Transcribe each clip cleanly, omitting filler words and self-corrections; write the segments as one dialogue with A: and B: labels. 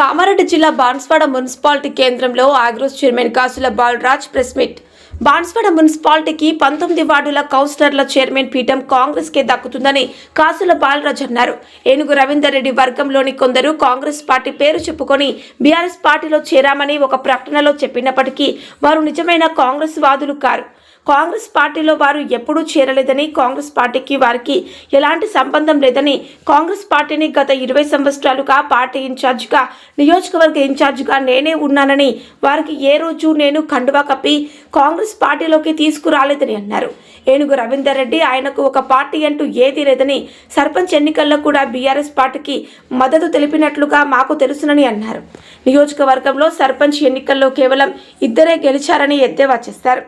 A: కామారెడ్డి జిల్లా బాన్స్వాడ మున్సిపాలిటీ కేంద్రంలో ఆగ్రోస్ చైర్మన్ కాసుల బాలరాజ్ ప్రెస్ మీట్. బాన్స్వాడ మున్సిపాలిటీకి 19 వార్డుల కౌన్సిలర్ల చైర్మన్ పీఠం కాంగ్రెస్ కే దక్కుతుందని కాసుల బాలరాజ్ అన్నారు. ఏనుగు రవీందర్ రెడ్డి వర్గంలోని కొందరు కాంగ్రెస్ పార్టీ పేరు చెప్పుకొని బీఆర్ఎస్ పార్టీలో చేరామని ఒక ప్రకటనలో చెప్పినప్పటికీ వారు నిజమైన కాంగ్రెస్ వాదులు కారు. కాంగ్రెస్ పార్టీలో వారు ఎప్పుడూ చేరలేదని, కాంగ్రెస్ పార్టీకి వారికి ఎలాంటి సంబంధం లేదని, కాంగ్రెస్ పార్టీని గత 20 సంవత్సరాలుగా పార్టీ ఇన్ఛార్జిగా, నియోజకవర్గ ఇన్ఛార్జిగా నేనే ఉన్నానని, వారికి ఏ రోజు నేను కండువా కప్పి కాంగ్రెస్ పార్టీలోకి తీసుకురాలేదని అన్నారు. ఏనుగు రవీందర్ రెడ్డి ఆయనకు ఒక పార్టీ అంటూ ఏదీ లేదని, సర్పంచ్ ఎన్నికల్లో కూడా బీఆర్ఎస్ పార్టీకి మద్దతు తెలిపినట్లుగా మాకు తెలుసునని అన్నారు. నియోజకవర్గంలో సర్పంచ్ ఎన్నికల్లో కేవలం 2 గెలిచారని ఎద్దేవా చేశారు.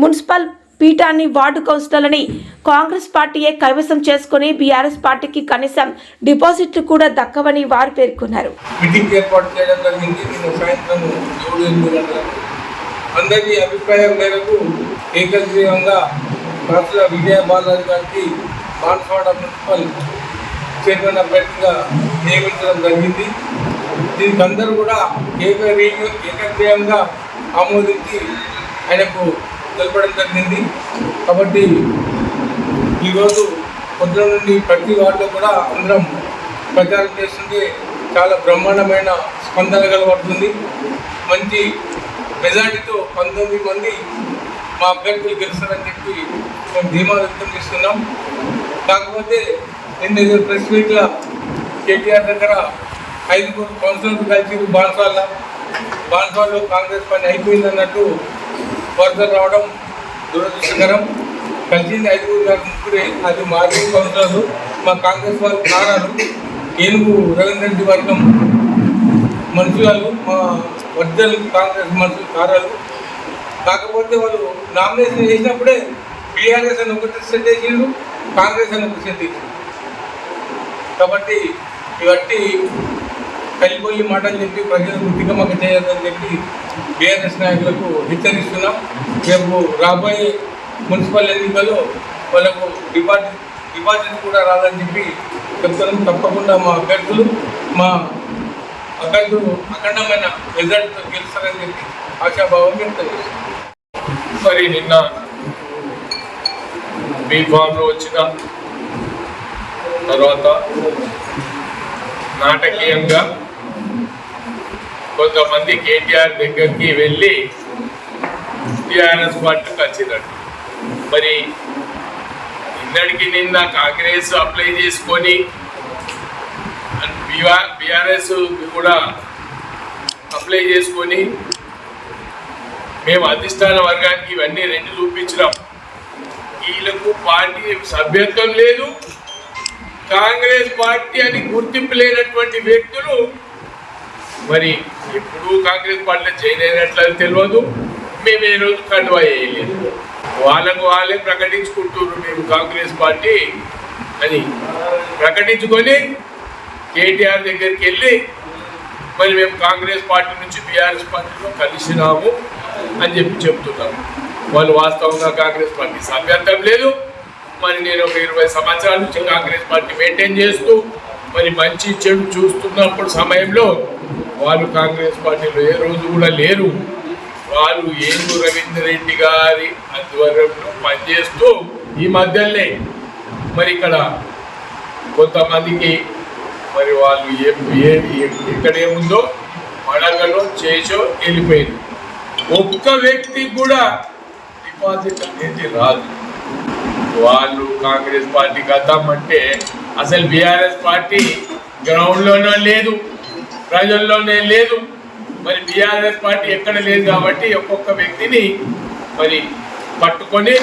A: మున్సిపల్ పీఠాన్ని వార్డు కౌన్సిలర్లని కాంగ్రెస్ పార్టీయే కైవసం చేసుకుని బీఆర్ఎస్ పార్టీకి కనీసం డిపాజిట్లు కూడా దక్కవని వారు పేర్కొన్నారు.
B: మీటింగ్ ఏర్పాటు చేయడం జరిగింది. నిన్న సాయంత్రం 7-8 గంటలకు అందరి అభిప్రాయం మేరకు ఏకగ్రీవంగా కాసుల విజయ బాలరాజ్ గారికి బాన్స్వాడ మున్సిపల్ చైర్మన్ అభ్యర్థిగా నియమించడం జరిగింది. దీనికి అందరూ కూడా ఏకగ్రీవంగా ఆమోదించి ఆయనకు తెలపడం జరిగింది. కాబట్టి ఈరోజు పొద్దున నుండి ప్రతి వార్డులో కూడా అందరం ప్రచారం చేస్తుంటే చాలా బ్రహ్మాండమైన స్పందన కలబడుతుంది. మంచి మెజార్టీతో 19 మంది మా అభ్యర్థులు గెలుస్తారని చెప్పి మేము ధీమా వ్యక్తం చేస్తున్నాం. కాకపోతే నిన్న ప్రెస్ మీట్లో కేటీఆర్ దగ్గర 5 కౌన్సిలర్లు కలిసి బాన్స్వాడలో కాంగ్రెస్ పని అయిపోయిందన్నట్టు వార్తలు రావడం దురదృష్టకరం. కలిసింది 5-3 అది మాజీ కౌన్సిలర్లు, మా కాంగ్రెస్ వారు కారాలు, ఏనుగు రవీందర్ రెడ్డి వర్గం మనుషులు, మా ఒరిజినల్ కాంగ్రెస్ మనుషులు కారాలు. కాకపోతే వాళ్ళు నామినేషన్ చేసినప్పుడే బీఆర్ఎస్ అని ఒకటి సెట్ చేసిండు, కాంగ్రెస్ అని ఒకటి సెట్ చేసిండు. కాబట్టి ఇవన్నీ కలిపొల్లి మాటలు చెప్పి ప్రజలకు తికమక చేయొద్దని చెప్పి బీఆర్ఎస్ నాయకులకు హెచ్చరిస్తున్నాం. రేపు రాబోయే మున్సిపల్ ఎన్నికల్లో వాళ్ళకు డిపాజిట్ కూడా రాదని చెప్పి చెప్తున్నాం. తప్పకుండా మా అభ్యర్థులు అఖండమైన రిజల్ట్ గెలుస్తారని చెప్పి ఆశాభావం వ్యక్తం చేస్తున్నాం.
C: మరి నిన్న బీఫామ్లో వచ్చిన తర్వాత నాటకీయంగా కొంతమంది కేటీఆర్ దగ్గరికి వెళ్ళి టీఆర్ఎస్ పార్టీకి వచ్చినట్టు. మరి నిన్న కాంగ్రెస్ అప్లై చేసుకొని బీఆర్ఎస్ కూడా అప్లై చేసుకొని మేము అధిష్టాన వర్గానికి ఇవన్నీ 2 చూపించినాం. వీళ్ళకు పార్టీ సభ్యత్వం లేదు, కాంగ్రెస్ పార్టీ అని గుర్తింపు లేనటువంటి వ్యక్తులు మరి ఎప్పుడు కాంగ్రెస్ పార్టీలో జాయిన్ అయినట్లు తెలియదు. మేము ఏ రోజు కండువా వేయలేదు. వాళ్ళకు వాళ్ళే ప్రకటించుకుంటున్నారు మేము కాంగ్రెస్ పార్టీ అని ప్రకటించుకొని కేటీఆర్ దగ్గరికి వెళ్ళి మరి మేము కాంగ్రెస్ పార్టీ నుంచి బీఆర్ఎస్ పార్టీలో కలిసినాము అని చెప్పి చెప్తున్నాము. వాళ్ళు వాస్తవంగా కాంగ్రెస్ పార్టీ సభ్యత్వం లేదు. మరి నేను ఒక 20 సంవత్సరాల నుంచి కాంగ్రెస్ పార్టీ మెయింటైన్ చేస్తూ మరి మంచి చెడు చూస్తున్నప్పుడు సమయంలో వాళ్ళు కాంగ్రెస్ పార్టీలో ఏ రోజు కూడా లేరు. వాళ్ళు ఏనుగు రవీందర్ రెడ్డి గారి ఆధ్వర్యంలో పనిచేస్తూ ఈ మధ్యలోనే మరి ఇక్కడ కొంతమందికి మరి వాళ్ళు ఎక్కడేముందో మడగలో చేసో వెళ్ళిపోయింది. ఒక్క వ్యక్తికి కూడా డిపాజిట్ అనేది రాదు. వాళ్ళు కాంగ్రెస్ పార్టీ కద్దామంటే అసలు బీఆర్ఎస్ పార్టీ గ్రౌండ్లోనే లేదు, ప్రజల్లోనే లేదు. మరి బీఆర్ఎస్ పార్టీ ఎక్కడ లేదు కాబట్టి ఒక్కొక్క వ్యక్తిని మరి పట్టుకొని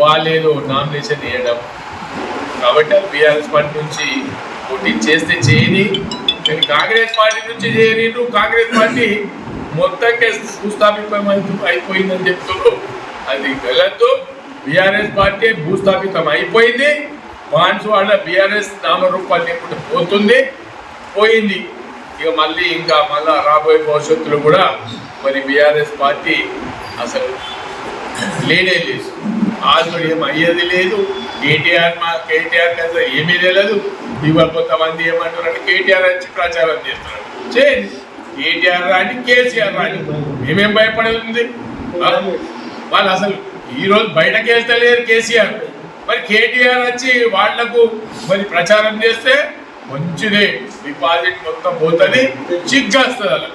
C: వాళ్ళేదో నామినేషన్ వేయడం. కాబట్టి బీఆర్ఎస్ పార్టీ నుంచి పోటీ చేస్తే చేయని, కానీ కాంగ్రెస్ పార్టీ నుంచి చేయని. కాంగ్రెస్ పార్టీ మొత్తంగా భూస్థాపితం అయిపోయిందని చెప్తున్నారు. అది గలద్దు. బీఆర్ఎస్ పార్టీ భూస్థాపితం అయిపోయింది. బాన్స్వాడ బీఆర్ఎస్ నామరూపాలు లేకుండా పోయింది. ఇక మళ్ళీ రాబోయే భవిష్యత్తులో కూడా మరి బీఆర్ఎస్ పార్టీ అసలు లేనే లేదు. ఆల్రెడీ ఏం అయ్యేది లేదు. కేటీఆర్ అసలు ఏమీ తెలియదు. ఇవాళ కొంతమంది ఏమంటారంటే కేటీఆర్ వచ్చి ప్రచారం చేస్తున్నారు. చేయండి, కేటీఆర్ రాని కేసీఆర్ రాని మేమేం భయపడేది ఉంది. వాళ్ళు అసలు ఈరోజు బయటకు వెళ్తలేరు కేసీఆర్, మరి కేటీఆర్ వచ్చి వాళ్లకు మరి ప్రచారం చేస్తే మంచిదే, డిపాజిట్ మొత్తం పోతుంది, చిగ్గేస్తుంది అలా.